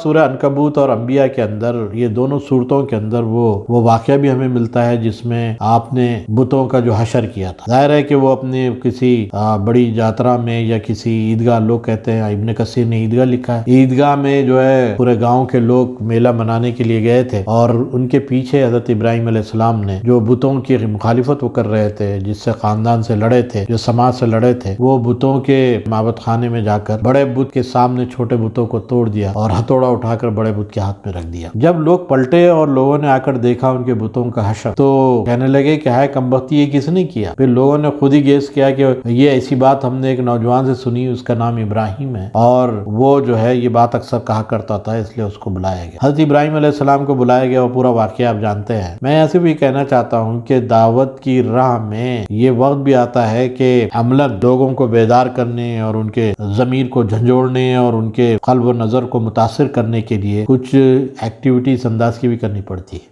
سورہ عنکبوت اور انبیاء کے اندر یہ دونوں صورتوں کے اندر وہ واقعہ بھی ہمیں ملتا ہے جس میں آپ نے بتوں کا جو حشر کیا تھا۔ ظاہر ہے کہ وہ اپنے کسی بڑی جاترا میں یا کسی عیدگاہ، لوگ کہتے ہیں، ابن کثیر نے عیدگاہ لکھا ہے، عیدگاہ میں جو ہے پورے گاؤں کے لوگ میلہ منانے کے لیے گئے تھے، اور ان کے پیچھے حضرت ابراہیم علیہ السلام نے جو بتوں کی مخالفت وہ کر رہے تھے، جس سے خاندان سے لڑے تھے، جو سماج سے لڑے تھے، وہ بتوں کے معبد خانے میں جا کر بڑے بت کے سامنے چھوٹے بتوں کو توڑ دیا اور ہتھوڑا اٹھا کر بڑے بت کے ہاتھ میں رکھ دیا۔ جب لوگ پلٹے اور لوگوں نے آ کر دیکھا ان کے بتوں کا حشر، تو کہنے لگے کہ ہائے کمبختی، یہ کس نے کیا؟ پھر لوگوں نے خود ہی گیس کیا کہ یہ ایسی بات ہم نے ایک نوجوان سے سنی، اس کا نام ابراہیم ہے، اور وہ جو ہے یہ بات اکثر کہا کرتا تھا، اس لیے اس کو بلایا گیا۔ حضرت ابراہیم علیہ السلام کو بلایا گیا، وہ پورا واقعہ آپ جانتے ہیں۔ میں ایسے بھی کہنا چاہتا ہوں کہ دعوت کی راہ میں یہ وقت بھی آتا ہے کہ عملاً لوگوں کو بیدار کرنے اور ان کے ضمیر کو جھنجھوڑنے اور ان کے قلب و نظر کو متاثر کرنے کے لیے کچھ ایکٹیویٹیز انداز کی بھی کرنی پڑتی ہے۔